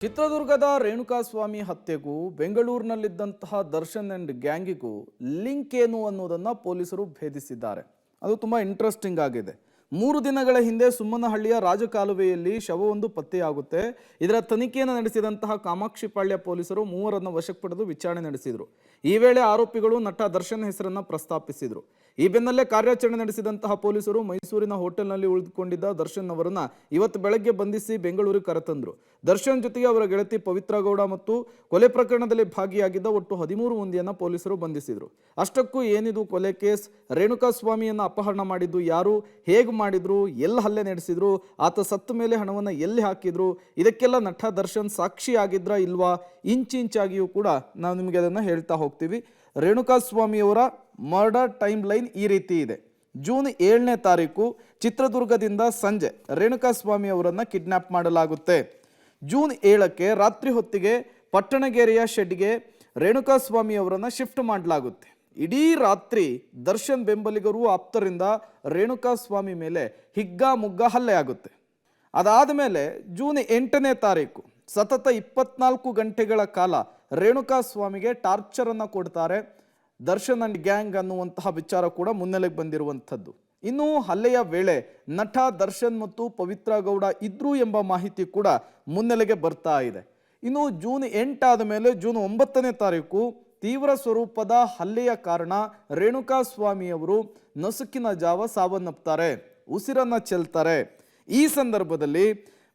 ಚಿತ್ರದುರ್ಗದ Renukaswamy ಹತ್ಯೆಗೂ ಬೆಂಗಳೂರಿನಲ್ಲಿದ್ದಂತಹ Darshan and ಗ್ಯಾಂಗಿಗೂ link ಏನು ಅನ್ನೋದನ್ನು ಪೊಲೀಸರು ಭೇದಿಸಿದ್ದಾರೆ. ಅದು ತುಂಬ ಇಂಟ್ರೆಸ್ಟಿಂಗ್ ಆಗಿದೆ. 3 ದಿನಗಳ ಹಿಂದೆ ಸುಮ್ಮನಹಳ್ಳಿಯ ರಾಜಕಾಲುವೆಯಲ್ಲಿ ಶವವೊಂದು ಪತ್ತೆಯಾಗುತ್ತೆ. ಇದರ ತನಿಖೆಯನ್ನು ನಡೆಸಿದಂತಹ ಕಾಮಾಕ್ಷಿಪಾಳ್ಯ ಪೊಲೀಸರು 3ರನ್ನು ವಶಕ್ಕೆ ಪಡೆದು ವಿಚಾರಣೆ ನಡೆಸಿದರು. ಈ ವೇಳೆ ಆರೋಪಿಗಳು ನಟ ದರ್ಶನ್ ಹೆಸರನ್ನು ಪ್ರಸ್ತಾಪಿಸಿದರು. ಈ ಬೆನ್ನಲ್ಲೇ ಕಾರ್ಯಾಚರಣೆ ನಡೆಸಿದಂತಹ ಪೊಲೀಸರು ಮೈಸೂರಿನ ಹೋಟೆಲ್ನಲ್ಲಿ ಉಳಿದುಕೊಂಡಿದ್ದ ದರ್ಶನ್ ಅವರನ್ನ ಇವತ್ತು ಬೆಳಗ್ಗೆ ಬಂಧಿಸಿ ಬೆಂಗಳೂರಿಗೆ ಕರೆತಂದರು. ದರ್ಶನ್ ಜೊತೆಗೆ ಅವರ ಗೆಳತಿ ಪವಿತ್ರ ಗೌಡ ಮತ್ತು ಕೊಲೆ ಪ್ರಕರಣದಲ್ಲಿ ಭಾಗಿಯಾಗಿದ್ದ ಒಟ್ಟು 13 ಮಂದಿಯನ್ನು ಪೊಲೀಸರು ಬಂಧಿಸಿದರು. ಅಷ್ಟಕ್ಕೂ ಏನಿದು ಕೊಲೆ ಕೇಸ್, ರೇಣುಕಾಸ್ವಾಮಿಯನ್ನು ಅಪಹರಣ ಮಾಡಿದ್ದು ಯಾರು, ಹೇಗೆ ಮಾಡಿದ್ರು, ಎಲ್ಲಿ ಹಲ್ಲೆ ನಡೆಸಿದ್ರು, ಆತ ಸತ್ತ ಮೇಲೆ ಹಣವನ್ನು ಎಲ್ಲಿ ಹಾಕಿದ್ರು, ಇದಕ್ಕೆಲ್ಲ ನಟ ದರ್ಶನ್ ಸಾಕ್ಷಿ ಆಗಿದ್ರಾ ಇಲ್ವಾ, ಇಂಚಿಂಚಾಗಿಯೂ ಕೂಡ ನಾವು ನಿಮಗೆ ಅದನ್ನು ಹೇಳ್ತಾ ಹೋಗ್ತೀವಿ. ರೇಣುಕಾಸ್ವಾಮಿಯವರ ಮರ್ಡರ್ ಟೈಮ್ ಲೈನ್ ಈ ರೀತಿ ಇದೆ. ಜೂನ್ 7ನೇ ತಾರೀಕು ಚಿತ್ರದುರ್ಗದಿಂದ ಸಂಜೆ ರೇಣುಕಾಸ್ವಾಮಿ ಅವರನ್ನು ಕಿಡ್ನಾಪ್ ಮಾಡಲಾಗುತ್ತೆ. ಜೂನ್ 7ಕ್ಕೆ ರಾತ್ರಿ ಹೊತ್ತಿಗೆ ಪಟ್ಟಣಗೆರೆಯ ಶೆಡ್ಗೆ ರೇಣುಕಾಸ್ವಾಮಿ ಅವರನ್ನು ಶಿಫ್ಟ್ ಮಾಡಲಾಗುತ್ತೆ. ಇಡೀ ರಾತ್ರಿ ದರ್ಶನ್ ಬೆಂಬಲಿಗರು ಆಪ್ತರಿಂದ ರೇಣುಕಾಸ್ವಾಮಿ ಮೇಲೆ ಹಿಗ್ಗಾಮುಗ್ಗಾ ಹಲ್ಲೆ ಆಗುತ್ತೆ. ಅದಾದ ಮೇಲೆ ಜೂನ್ 8ನೇ ತಾರೀಕು ಸತತ 24 ಗಂಟೆಗಳ ಕಾಲ ರೇಣುಕಾಸ್ವಾಮಿಗೆ ಟಾರ್ಚರನ್ನು ಕೊಡ್ತಾರೆ. ದರ್ಶನ್ ಅಂಡ್ ಗ್ಯಾಂಗ್ ಅನ್ನುವಂತಹ ವಿಚಾರ ಕೂಡ ಮುನ್ನೆಲೆಗೆ ಬಂದಿರುವಂಥದ್ದು. ಇನ್ನು ಹಲ್ಲೆಯ ವೇಳೆ ನಟ ದರ್ಶನ್ ಮತ್ತು ಪವಿತ್ರ ಗೌಡ ಇದ್ರು ಎಂಬ ಮಾಹಿತಿ ಕೂಡ ಮುನ್ನೆಲೆಗೆ ಬರ್ತಾ ಇದೆ. ಇನ್ನು ಜೂನ್ 8 ಆದ ಮೇಲೆ ಜೂನ್ 9ನೇ ತಾರೀಕು ತೀವ್ರ ಸ್ವರೂಪದ ಹಲ್ಲೆಯ ಕಾರಣ ರೇಣುಕಾಸ್ವಾಮಿಯವರು ನಸುಕಿನ ಜಾವ ಸಾವನ್ನಪ್ತಾರೆ, ಉಸಿರನ್ನ ಚೆಲ್ತಾರೆ. ಈ ಸಂದರ್ಭದಲ್ಲಿ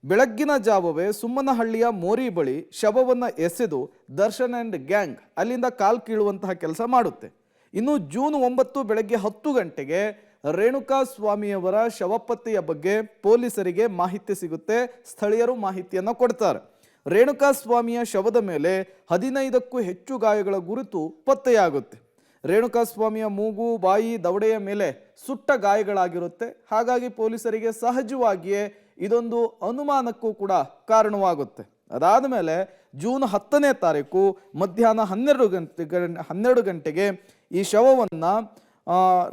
ಬೆಳಗ್ಗಿನ ಜಾವವೇ ಸುಮ್ಮನಹಳ್ಳಿಯ ಮೋರಿ ಬಳಿ ಶವವನ್ನು ಎಸೆದು ದರ್ಶನ್ ಅಂಡ್ ಗ್ಯಾಂಗ್ ಅಲ್ಲಿಂದ ಕಾಲ್ ಕೀಳುವಂತಹ ಕೆಲಸ ಮಾಡುತ್ತೆ. ಇನ್ನು ಜೂನ್ 9 ಬೆಳಗ್ಗೆ 10 ಗಂಟೆಗೆ ರೇಣುಕಾಸ್ವಾಮಿಯವರ ಶವಪತ್ತೆಯ ಬಗ್ಗೆ ಪೊಲೀಸರಿಗೆ ಮಾಹಿತಿ ಸಿಗುತ್ತೆ. ಸ್ಥಳೀಯರು ಮಾಹಿತಿಯನ್ನು ಕೊಡ್ತಾರೆ. ರೇಣುಕಾಸ್ವಾಮಿಯ ಶವದ ಮೇಲೆ 15ಕ್ಕೂ ಹೆಚ್ಚು ಗಾಯಗಳ ಗುರುತು ಪತ್ತೆಯಾಗುತ್ತೆ. ರೇಣುಕಾಸ್ವಾಮಿಯ ಮೂಗು, ಬಾಯಿ, ದವಡೆಯ ಮೇಲೆ ಸುಟ್ಟ ಗಾಯಗಳಾಗಿರುತ್ತೆ. ಹಾಗಾಗಿ ಪೊಲೀಸರಿಗೆ ಸಹಜವಾಗಿಯೇ ಇದೊಂದು ಅನುಮಾನಕ್ಕೂ ಕೂಡ ಕಾರಣವಾಗುತ್ತೆ. ಅದಾದ ಮೇಲೆ ಜೂನ್ 10ನೇ ತಾರೀಕು ಮಧ್ಯಾಹ್ನ 12 ಗಂಟೆಗೆ ಈ ಶವವನ್ನು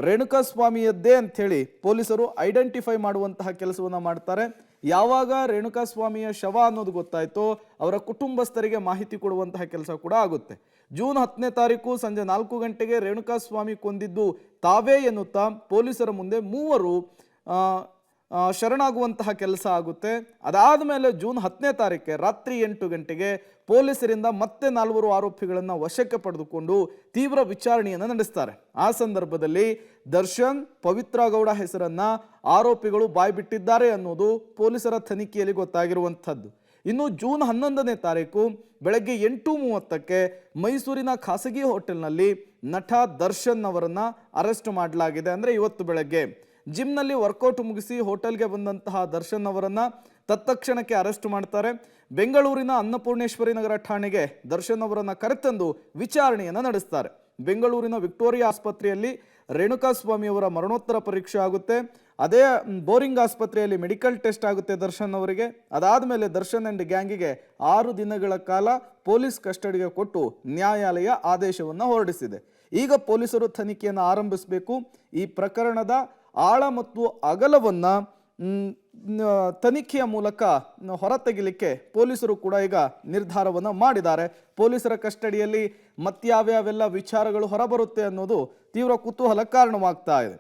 ರೇಣುಕಾಸ್ವಾಮಿಯದ್ದೇ ಅಂಥೇಳಿ ಪೊಲೀಸರು ಐಡೆಂಟಿಫೈ ಮಾಡುವಂತಹ ಕೆಲಸವನ್ನು ಮಾಡ್ತಾರೆ. ಯಾವಾಗ ರೇಣುಕಾಸ್ವಾಮಿಯ ಶವ ಅನ್ನೋದು ಗೊತ್ತಾಯ್ತೋ ಅವರ ಕುಟುಂಬಸ್ಥರಿಗೆ ಮಾಹಿತಿ ಕೊಡುವಂತಹ ಕೆಲಸ ಕೂಡ ಆಗುತ್ತೆ. ಜೂನ್ 10ನೇ ತಾರೀಕು ಸಂಜೆ 4 ಗಂಟೆಗೆ ರೇಣುಕಾಸ್ವಾಮಿ ಕೊಂದಿದ್ದು ತಾವೇ ಎನ್ನುತ್ತಾ ಪೊಲೀಸರ ಮುಂದೆ 3 ಶರಣಾಗುವಂತಹ ಕೆಲಸ ಆಗುತ್ತೆ. ಅದಾದ ಮೇಲೆ ಜೂನ್ 10ನೇ ತಾರೀಕೆ ರಾತ್ರಿ 8 ಗಂಟೆಗೆ ಪೊಲೀಸರಿಂದ ಮತ್ತೆ 4 ಆರೋಪಿಗಳನ್ನು ವಶಕ್ಕೆ ಪಡೆದುಕೊಂಡು ತೀವ್ರ ವಿಚಾರಣೆಯನ್ನು ನಡೆಸ್ತಾರೆ. ಆ ಸಂದರ್ಭದಲ್ಲಿ ದರ್ಶನ್, ಪವಿತ್ರ ಗೌಡ ಹೆಸರನ್ನ ಆರೋಪಿಗಳು ಬಾಯ್ಬಿಟ್ಟಿದ್ದಾರೆ ಅನ್ನೋದು ಪೊಲೀಸರ ತನಿಖೆಯಲ್ಲಿ ಗೊತ್ತಾಗಿರುವಂಥದ್ದು. ಇನ್ನು ಜೂನ್ 11ನೇ ತಾರೀಕು ಬೆಳಗ್ಗೆ 8:30ಕ್ಕೆ ಮೈಸೂರಿನ ಖಾಸಗಿ ಹೋಟೆಲ್ನಲ್ಲಿ ನಟ ದರ್ಶನ್ ಅವರನ್ನ ಅರೆಸ್ಟ್ ಮಾಡಲಾಗಿದೆ. ಅಂದರೆ ಇವತ್ತು ಬೆಳಗ್ಗೆ ಜಿಮ್ನಲ್ಲಿ ವರ್ಕೌಟ್ ಮುಗಿಸಿ ಹೋಟೆಲ್ಗೆ ಬಂದಂತಹ ದರ್ಶನ್ ಅವರನ್ನ ತತ್ಕ್ಷಣಕ್ಕೆ ಅರೆಸ್ಟ್ ಮಾಡ್ತಾರೆ. ಬೆಂಗಳೂರಿನ ಅನ್ನಪೂರ್ಣೇಶ್ವರಿ ನಗರ ಠಾಣೆಗೆ ದರ್ಶನ್ ಅವರನ್ನ ಕರೆತಂದು ವಿಚಾರಣೆಯನ್ನು ನಡೆಸ್ತಾರೆ. ಬೆಂಗಳೂರಿನ ವಿಕ್ಟೋರಿಯಾ ಆಸ್ಪತ್ರೆಯಲ್ಲಿ ರೇಣುಕಾಸ್ವಾಮಿ ಅವರ ಮರಣೋತ್ತರ ಪರೀಕ್ಷೆ ಆಗುತ್ತೆ. ಅದೇ ಬೋರಿಂಗ್ ಆಸ್ಪತ್ರೆಯಲ್ಲಿ ಮೆಡಿಕಲ್ ಟೆಸ್ಟ್ ಆಗುತ್ತೆ ದರ್ಶನ್ ಅವರಿಗೆ. ಅದಾದ ಮೇಲೆ ದರ್ಶನ್ ಅಂಡ್ ಗ್ಯಾಂಗಿಗೆ 6 ದಿನಗಳ ಕಾಲ ಪೊಲೀಸ್ ಕಸ್ಟಡಿಗೆ ಕೊಟ್ಟು ನ್ಯಾಯಾಲಯ ಆದೇಶವನ್ನು ಹೊರಡಿಸಿದೆ. ಈಗ ಪೊಲೀಸರು ತನಿಖೆಯನ್ನು ಆರಂಭಿಸಬೇಕು. ಈ ಪ್ರಕರಣದ ಆಳ ಮತ್ತು ಅಗಲವನ್ನು ತನಿಖೆಯ ಮೂಲಕ ಹೊರತೆಗಿಲಿಕ್ಕೆ ಪೊಲೀಸರು ಕೂಡ ಈಗ ನಿರ್ಧಾರವನ್ನು ಮಾಡಿದ್ದಾರೆ. ಪೊಲೀಸರ ಕಸ್ಟಡಿಯಲ್ಲಿ ಮತ್ಯಾವ್ಯಾವೆಲ್ಲ ವಿಚಾರಗಳು ಹೊರಬರುತ್ತೆ ಅನ್ನೋದು ತೀವ್ರ ಕುತೂಹಲ ಕಾರಣವಾಗ್ತಾ ಇದೆ.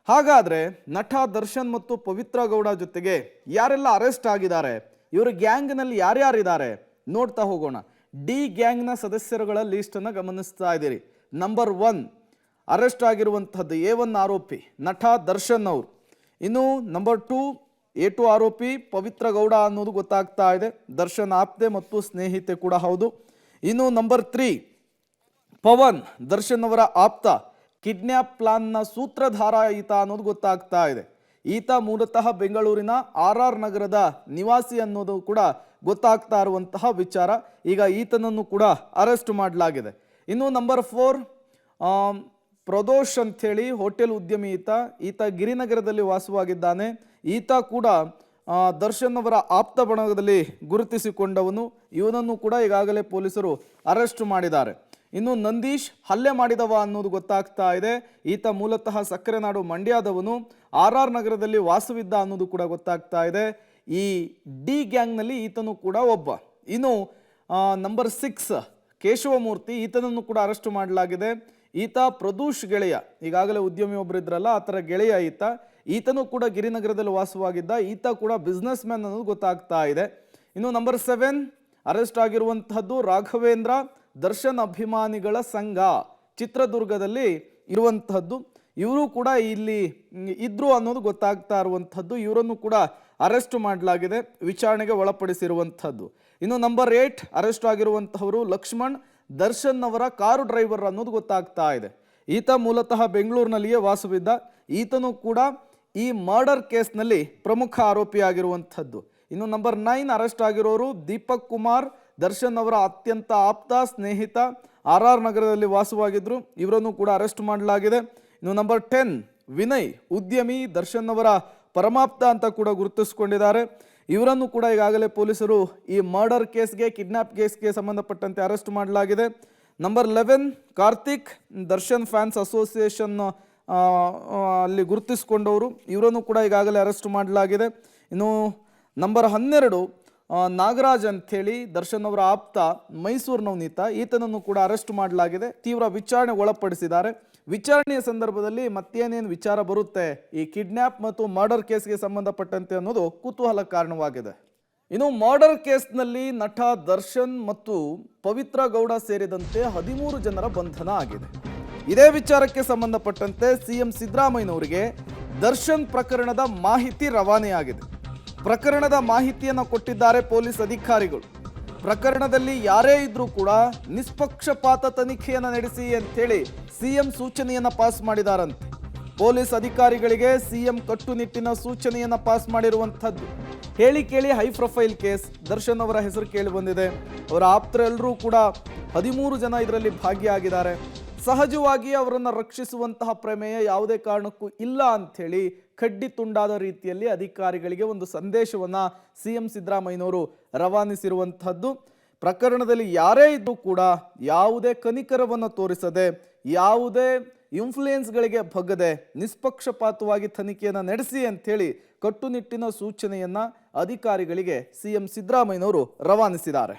ಹಾಗಾದರೆ ನಟ ದರ್ಶನ್ ಮತ್ತು ಪವಿತ್ರ ಗೌಡ ಜೊತೆಗೆ ಯಾರೆಲ್ಲ ಅರೆಸ್ಟ್ ಆಗಿದ್ದಾರೆ, ಇವರ ಗ್ಯಾಂಗ್ನಲ್ಲಿ ಯಾರ್ಯಾರಿದ್ದಾರೆ ನೋಡ್ತಾ ಹೋಗೋಣ. ಡಿ ಗ್ಯಾಂಗ್ನ ಸದಸ್ಯರುಗಳ ಲೀಸ್ಟನ್ನು ಗಮನಿಸ್ತಾ ಇದ್ದೀರಿ. ನಂಬರ್ 1 ಅರೆಸ್ಟ್ ಆಗಿರುವಂಥದ್ದು A1 ಆರೋಪಿ ನಟ ದರ್ಶನ್ ಅವರು. ಇನ್ನು ನಂಬರ್ 2 A2 ಆರೋಪಿ ಪವಿತ್ರ ಗೌಡ ಅನ್ನೋದು ಗೊತ್ತಾಗ್ತಾ ಇದೆ. ದರ್ಶನ್ ಆಪ್ತೆ ಮತ್ತು ಸ್ನೇಹಿತೆ ಕೂಡ ಹೌದು. ಇನ್ನು ನಂಬರ್ 3 ಪವನ್, ದರ್ಶನ್ ಅವರ ಆಪ್ತ, ಕಿಡ್ನ್ಯಾಪ್ ಪ್ಲಾನ್ನ ಸೂತ್ರಧಾರ ಈತ ಅನ್ನೋದು ಗೊತ್ತಾಗ್ತಾ ಇದೆ. ಈತ ಮೂಲತಃ ಬೆಂಗಳೂರಿನ RR ನಗರದ ನಿವಾಸಿ ಅನ್ನೋದು ಕೂಡ ಗೊತ್ತಾಗ್ತಾ ಇರುವಂತಹ ವಿಚಾರ. ಈಗ ಈತನನ್ನು ಕೂಡ ಅರೆಸ್ಟ್ ಮಾಡಲಾಗಿದೆ. ಇನ್ನು ನಂಬರ್ 4 ಪ್ರದೋಷ್ ಅಂಥೇಳಿ ಹೋಟೆಲ್ ಉದ್ಯಮಿ ಈತ ಗಿರಿನಗರದಲ್ಲಿ ವಾಸವಾಗಿದ್ದಾನೆ. ಈತ ಕೂಡ ದರ್ಶನ್ ಅವರ ಆಪ್ತ ಬಣದಲ್ಲಿ ಗುರುತಿಸಿಕೊಂಡವನು. ಇವನನ್ನು ಕೂಡ ಈಗಾಗಲೇ ಪೊಲೀಸರು ಅರೆಸ್ಟ್ ಮಾಡಿದ್ದಾರೆ. ಇನ್ನು ನಂದೀಶ್ ಹಲ್ಲೆ ಮಾಡಿದವ ಅನ್ನೋದು ಗೊತ್ತಾಗ್ತಾ ಇದೆ. ಈತ ಮೂಲತಃ ಸಕ್ಕರೆ ನಾಡು ಮಂಡ್ಯದವನು, RR ನಗರದಲ್ಲಿ ವಾಸವಿದ್ದ ಅನ್ನೋದು ಕೂಡ ಗೊತ್ತಾಗ್ತಾ ಇದೆ. ಈ ಡಿ ಗ್ಯಾಂಗ್ನಲ್ಲಿ ಈತನು ಕೂಡ ಒಬ್ಬ. ಇನ್ನು ನಂಬರ್ 6 ಕೇಶವಮೂರ್ತಿ, ಈತನನ್ನು ಕೂಡ ಅರೆಸ್ಟ್ ಮಾಡಲಾಗಿದೆ. ಈತ ಪ್ರದೂಷ್ ಗೆಳೆಯ, ಈಗಾಗಲೇ ಉದ್ಯಮಿ ಒಬ್ಬರು ಇದ್ರಲ್ಲ ಆ ಥರ ಗೆಳೆಯ ಈತನೂ ಕೂಡ ಗಿರಿನಗರದಲ್ಲಿ ವಾಸವಾಗಿದ್ದ. ಈತ ಕೂಡ ಬಿಸ್ನೆಸ್ ಮ್ಯಾನ್ ಅನ್ನೋದು ಗೊತ್ತಾಗ್ತಾ ಇದೆ. ಇನ್ನು ನಂಬರ್ 7 ಅರೆಸ್ಟ್ ಆಗಿರುವಂತಹದ್ದು ರಾಘವೇಂದ್ರ, ದರ್ಶನ್ ಅಭಿಮಾನಿಗಳ ಸಂಘ, ಚಿತ್ರದುರ್ಗದಲ್ಲಿ ಇರುವಂತಹದ್ದು. ಇವರು ಕೂಡ ಇಲ್ಲಿ ಇದ್ರು ಅನ್ನೋದು ಗೊತ್ತಾಗ್ತಾ ಇರುವಂಥದ್ದು. ಇವರನ್ನು ಕೂಡ ಅರೆಸ್ಟ್ ಮಾಡಲಾಗಿದೆ, ವಿಚಾರಣೆಗೆ ಒಳಪಡಿಸಿರುವಂಥದ್ದು. ಇನ್ನು ನಂಬರ್ 8 ಅರೆಸ್ಟ್ ಆಗಿರುವಂತಹವರು ಲಕ್ಷ್ಮಣ್, ದರ್ಶನ್ ಅವರ ಕಾರು ಡ್ರೈವರ್ ಅನ್ನೋದು ಗೊತ್ತಾಗ್ತಾ ಇದೆ. ಈತ ಮೂಲತಃ ಬೆಂಗಳೂರಿನಲ್ಲಿಯೇ ವಾಸವಿದ್ದ. ಈತನು ಕೂಡ ಈ ಮರ್ಡರ್ ಕೇಸ್ನಲ್ಲಿ ಪ್ರಮುಖ ಆರೋಪಿಯಾಗಿರುವಂಥದ್ದು. ಇನ್ನು ನಂಬರ್ 9 ಅರೆಸ್ಟ್ ಆಗಿರೋರು ದೀಪಕ್ ಕುಮಾರ್, ದರ್ಶನ್ ಅವರ ಅತ್ಯಂತ ಆಪ್ತ ಸ್ನೇಹಿತ, RR ನಗರದಲ್ಲಿ ವಾಸವಾಗಿದ್ರು. ಇವರನ್ನು ಕೂಡ ಅರೆಸ್ಟ್ ಮಾಡಲಾಗಿದೆ. ಇನ್ನು ನಂಬರ್ 10 ವಿನಯ್, ಉದ್ಯಮಿ, ದರ್ಶನ್ ಅವರ ಪರಮಾಪ್ತ ಅಂತ ಕೂಡ ಗುರುತಿಸಿಕೊಂಡಿದ್ದಾರೆ. ಇವರನ್ನು ಕೂಡ ಈಗಾಗಲೇ ಪೊಲೀಸರು ಈ ಮರ್ಡರ್ ಕೇಸ್ಗೆ, ಕಿಡ್ನಾಪ್ ಕೇಸ್ಗೆ ಸಂಬಂಧಪಟ್ಟಂತೆ ಅರೆಸ್ಟ್ ಮಾಡಲಾಗಿದೆ. Number 11 Karthik, Darshan fans association ಅಲ್ಲಿ ಗುರುತಿಸಿಕೊಂಡವರು, ಇವರನ್ನು ಕೂಡ ಈಗಾಗಲೇ ಅರೆಸ್ಟ್ ಮಾಡಲಾಗಿದೆ. ಇನ್ನು ನಂಬರ್ 12 ನಾಗರಾಜ್ ಅಂಥೇಳಿ ದರ್ಶನ್ ಅವರ ಆಪ್ತ, ಮೈಸೂರಿನವನೀತ, ಈತನನ್ನು ಕೂಡ ಅರೆಸ್ಟ್ ಮಾಡಲಾಗಿದೆ. ತೀವ್ರ ವಿಚಾರಣೆ ಒಳಪಡಿಸಿದ್ದಾರೆ. ವಿಚಾರಣೆಯ ಸಂದರ್ಭದಲ್ಲಿ ಮತ್ತೇನೇನು ವಿಚಾರ ಬರುತ್ತೆ ಈ ಕಿಡ್ನ್ಯಾಪ್ ಮತ್ತು ಮರ್ಡರ್ ಕೇಸ್ಗೆ ಸಂಬಂಧಪಟ್ಟಂತೆ ಅನ್ನೋದು ಕುತೂಹಲ ಕಾರಣವಾಗಿದೆ. ಇನ್ನು ಮರ್ಡರ್ ಕೇಸ್ನಲ್ಲಿ ನಟ ದರ್ಶನ್ ಮತ್ತು ಪವಿತ್ರ ಗೌಡ ಸೇರಿದಂತೆ 13 ಜನರ ಬಂಧನ ಆಗಿದೆ. ಇದೇ ವಿಚಾರಕ್ಕೆ ಸಂಬಂಧಪಟ್ಟಂತೆ ಸಿಎಂ ಸಿದ್ದರಾಮಯ್ಯನವರಿಗೆ ದರ್ಶನ್ ಪ್ರಕರಣದ ಮಾಹಿತಿ ರವಾನೆಯಾಗಿದೆ. ಪ್ರಕರಣದ ಮಾಹಿತಿಯನ್ನು ಕೊಟ್ಟಿದ್ದಾರೆ ಪೊಲೀಸ್ ಅಧಿಕಾರಿಗಳು. ಪ್ರಕರಣದಲ್ಲಿ ಯಾರೇ ಇದ್ರೂ ಕೂಡ ನಿಷ್ಪಕ್ಷಪಾತ ತನಿಖೆಯನ್ನು ನಡೆಸಿ ಅಂತೇಳಿ ಸಿಎಂ ಸೂಚನೆಯನ್ನು ಪಾಸ್ ಮಾಡಿದಾರಂತೆ. ಪೊಲೀಸ್ ಅಧಿಕಾರಿಗಳಿಗೆ ಸಿಎಂ ಕಟ್ಟುನಿಟ್ಟಿನ ಸೂಚನೆಯನ್ನು ಪಾಸ್ ಮಾಡಿರುವಂಥದ್ದು. ಹೇಳಿ ಕೇಳಿ ಹೈ ಪ್ರೊಫೈಲ್ ಕೇಸ್, ದರ್ಶನ್ ಅವರ ಹೆಸರು ಕೇಳಿ ಬಂದಿದೆ. ಅವರ ಆಪ್ತರೆಲ್ಲರೂ ಕೂಡ 13 ಜನ ಇದರಲ್ಲಿ ಭಾಗಿಯಾಗಿದ್ದಾರೆ. ಸಹಜವಾಗಿ ಅವರನ್ನು ರಕ್ಷಿಸುವಂತಹ ಪ್ರಮೇಯ ಯಾವುದೇ ಕಾರಣಕ್ಕೂ ಇಲ್ಲ ಅಂಥೇಳಿ ಕಡ್ಡಿ ತುಂಡಾದ ರೀತಿಯಲ್ಲಿ ಅಧಿಕಾರಿಗಳಿಗೆ ಒಂದು ಸಂದೇಶವನ್ನು ಸಿಎಂ ಸಿದ್ದರಾಮಯ್ಯನವರು ರವಾನಿಸಿರುವಂತಹದ್ದು. ಪ್ರಕರಣದಲ್ಲಿ ಯಾರೇ ಇದ್ರೂ ಕೂಡ ಯಾವುದೇ ಕನಿಕರವನ್ನು ತೋರಿಸದೆ, ಯಾವುದೇ ಇನ್ಫ್ಲೂಯೆನ್ಸ್ಗಳಿಗೆ ಬಗ್ಗದೆ ನಿಷ್ಪಕ್ಷಪಾತವಾಗಿ ತನಿಖೆಯನ್ನು ನಡೆಸಿ ಅಂಥೇಳಿ ಕಟ್ಟುನಿಟ್ಟಿನ ಸೂಚನೆಯನ್ನು ಅಧಿಕಾರಿಗಳಿಗೆ ಸಿಎಂ ಸಿದ್ದರಾಮಯ್ಯನವರು ರವಾನಿಸಿದ್ದಾರೆ.